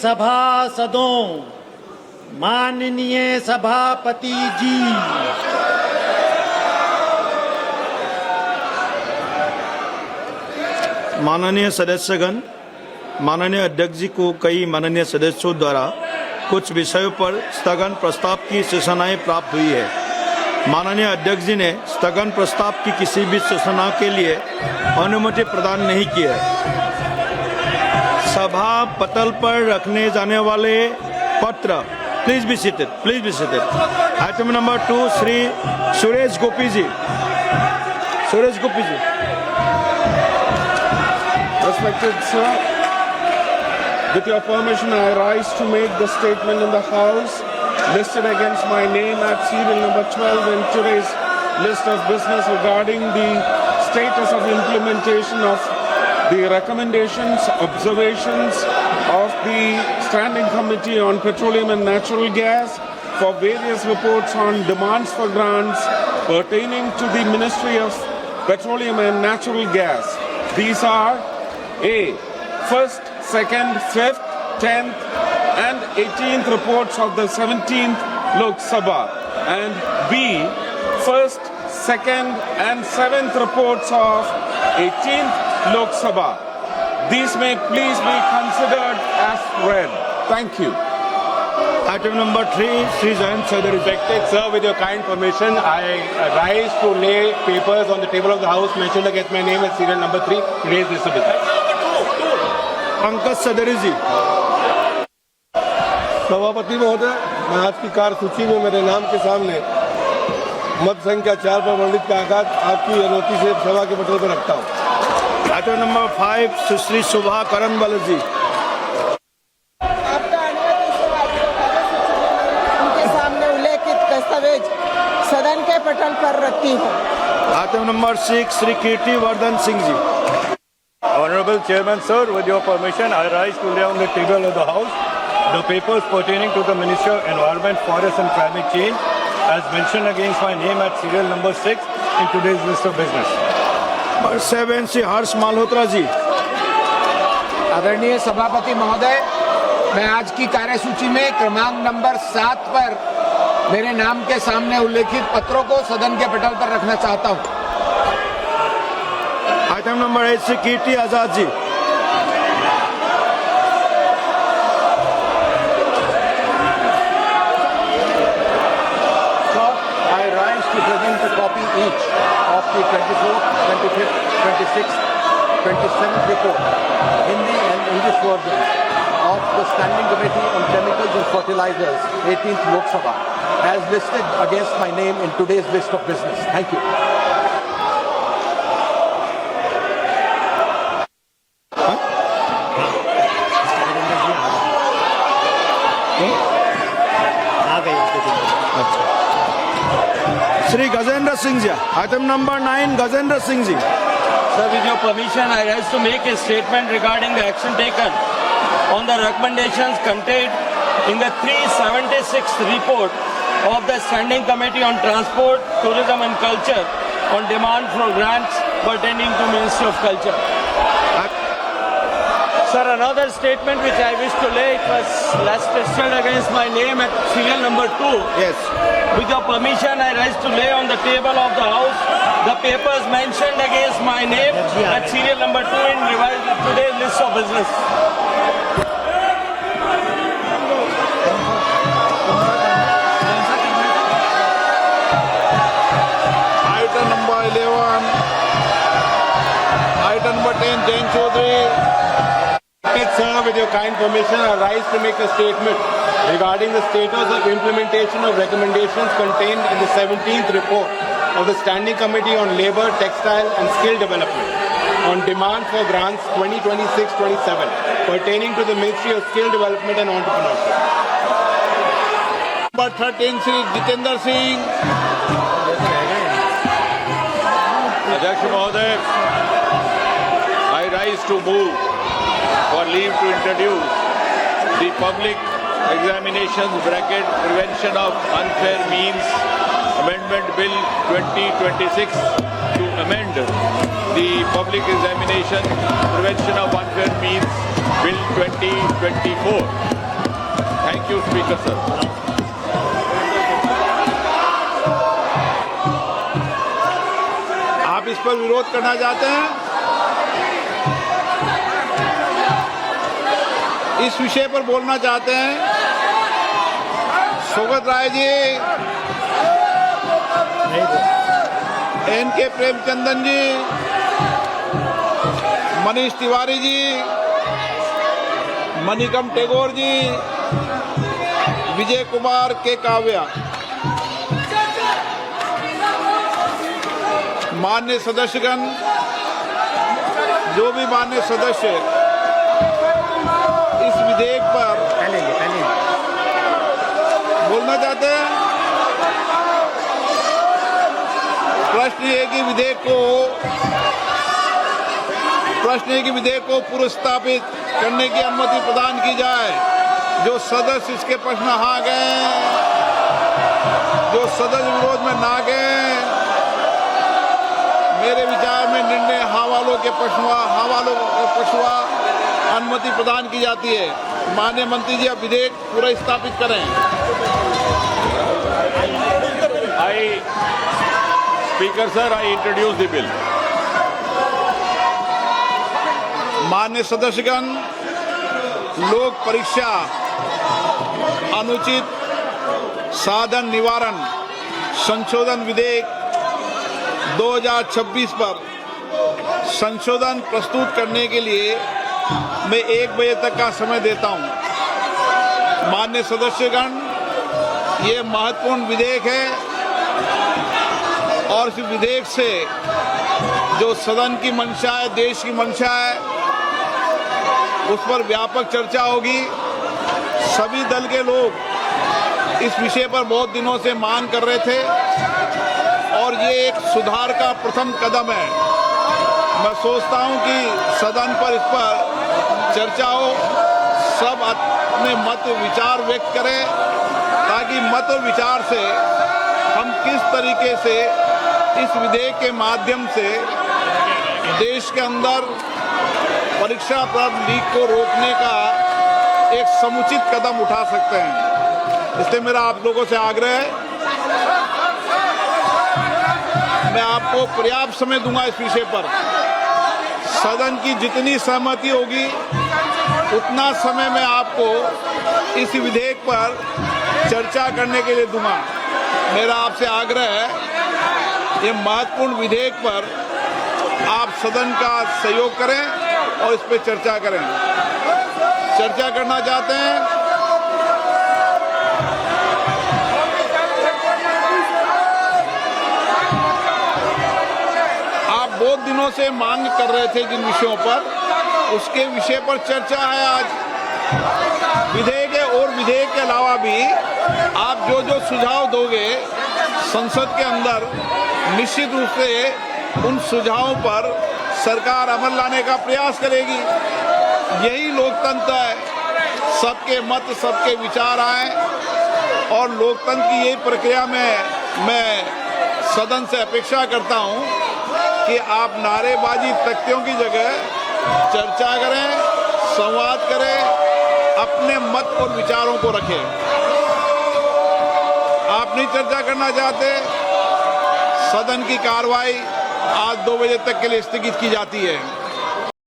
सभासदों, माननीय सभापति जी, माननीय सदस्यगण, माननीय अध्यक्ष जी को कई माननीय सदस्यों द्वारा कुछ विषयों पर स्थगन प्रस्ताव की सूचनाएं प्राप्त हुई है। माननीय अध्यक्ष जी ने स्थगन प्रस्ताव की किसी भी सूचना के लिए अनुमति प्रदान नहीं की है। सभा पटल पर रखने जाने वाले पत्र, please be seated, please be seated. Item number 2, Shri Suresh Gopi ji. Suresh Gopi ji. Respected sir, with your permission, I rise to make the statement in the House listed against my name at serial number 12 in today's list of business regarding the status of implementation of the recommendations, observations of the Standing Committee on Petroleum and Natural Gas for various reports on demands for grants pertaining to the Ministry of Petroleum and Natural Gas. These are A. First, second, fifth, 10th and 18th reports of the 17th Lok Sabha, and B. First, second and 7th reports of 18th Lok Sabha. These may please be considered as read. Thank you. Item number 3, Sri Jayant Chaudhary. Respected sir, with your kind permission, I rise to lay papers on the table of the House mentioned against my name as serial number 3, today's list of business. Pankaj सदरी जी। सभापति महोदय, मैं आज की कार्यसूची में मेरे नाम के सामने मत संख्या 4 पर वर्णित कागज आपकी अनुमति से सभा के पटल पर रखता हूँ। आइटम नंबर 5, सुश्री शोभा करनवाल जी। आपका अनुमति से उनके सामने उल्लेखित दस्तावेज सदन के पटल पर रखती हूँ। Item number 6, Shri Kirti Vardhan Singh ji. Honorable Chairman sir, with your permission, I rise to lay on the table of the House the papers pertaining to the Ministry of Environment, Forest and Climate Change as mentioned against my name at serial number 6 in today's list of business. Number 7, Shri Harsh Malhotra ji. आदरणीय सभापति महोदय, मैं आज की कार्यसूची में क्रमांक number 7 पर मेरे नाम के सामने उल्लेखित पत्रों को सदन के पटल पर रखना चाहता हूं। Item number 8, Shri Kirti Azad ji. I rise to present a copy each of the 24th, 25th, 26th, 27th report, Hindi and English versions of the Standing Committee on Chemicals and Fertilizers, 18th Lok Sabha, as listed against my name in today's list of business. Thank you. Shri Gajendra Singh ji. Item number 9, Gajendra Singh ji. Sir, with your permission, I rise to make a statement regarding the action taken on the recommendations contained in the 376th report of the Standing Committee on Transport, Tourism and Culture on demand for grants pertaining to Ministry of Culture. Sir, another statement which I wish to lay, it was last listed against my name at serial number 2. Yes. With your permission, I rise to lay on the table of the House the papers mentioned against my name at serial number 2 in revised today's list of business. Item number 11, item number 10, Jayant Chaudhary. Sir, with your kind permission, I rise to make a statement regarding the status of implementation of recommendations contained in the 17th report of the Standing Committee on Labour, Textile and Skill Development on demand for grants 2026-27 pertaining to the Ministry of Skill Development and Entrepreneurship. Number 13, Sri Jitendra Singh. अध्यक्ष महोदय, I rise to move for leave to introduce the public examinations bracket prevention of unfair means amendment bill 2026 to amend the Public Examination Prevention of Unfair Means Bill 2024. Thank you, Speaker sir. आप इस पर विरोध करना चाहते हैं? इस विषय पर बोलना चाहते हैं? सोगत राय जी, एन.के. प्रेमचंदन जी, मनीष तिवारी जी, मणिकम टेगोर जी, विजय कुमार के काव्या। मान्य सदस्यगण, जो भी मान्य सदस्य इस विधेयक पर बोलना चाहते हैं, प्रश्न है कि विधेयक को पुरस्तापित करने की अनुमति प्रदान की जाए। जो सदस्य इसके पक्ष में हाँ गए, जो सदस्य विरोध में ना गए, मेरे विचार में निर्णय हाँ वालों के पक्ष में अनुमति प्रदान की जाती है। माननीय मंत्री जी, अब विधेयक पूरा स्थापित करें। Speaker sir, I introduce the bill. मान्य सदस्यगण, लोक परीक्षा अनुचित साधन निवारण संशोधन विधेयक 2026 पर संशोधन प्रस्तुत करने के लिए मैं 1 बजे तक का समय देता हूं। मान्य सदस्यगण, ये महत्वपूर्ण विधेयक है और इस विधेयक से जो सदन की मंशा है, देश की मंशा है, उस पर व्यापक चर्चा होगी। सभी दल के लोग इस विषय पर बहुत दिनों से मांग कर रहे थे और ये एक सुधार का प्रथम कदम है। मैं सोचता हूं कि सदन पर इस पर चर्चा हो, सब अपने मत विचार व्यक्त करें, ताकि मत विचार से हम किस तरीके से इस विधेयक के माध्यम से देश के अंदर परीक्षा पर लीक को रोकने का एक समुचित कदम उठा सकते हैं। इसलिए मेरा आप लोगों से आग्रह है, मैं आपको पर्याप्त समय दूंगा इस विषय पर। सदन की जितनी सहमति होगी उतना समय मैं आपको इस विधेयक पर चर्चा करने के लिए दूंगा। मेरा आपसे आग्रह है, ये महत्वपूर्ण विधेयक पर आप सदन का सहयोग करें और इस पर चर्चा करें। चर्चा करना चाहते हैं? आप बहुत दिनों से मांग कर रहे थे जिन विषयों पर, उसके विषय पर चर्चा है आज। विधेयक है और विधेयक के अलावा भी आप जो जो सुझाव दोगे संसद के अंदर, निश्चित रूप से उन सुझावों पर सरकार अमल लाने का प्रयास करेगी। यही लोकतंत्र है, सबके मत, सबके विचार आए, और लोकतंत्र की यही प्रक्रिया में मैं सदन से अपेक्षा करता हूं कि आप नारेबाजी तख्तियों की जगह चर्चा करें, संवाद करें, अपने मत और विचारों को रखें। आप नहीं चर्चा करना चाहते, सदन की कार्रवाई आज 2 बजे तक के लिए स्थगित की जाती है।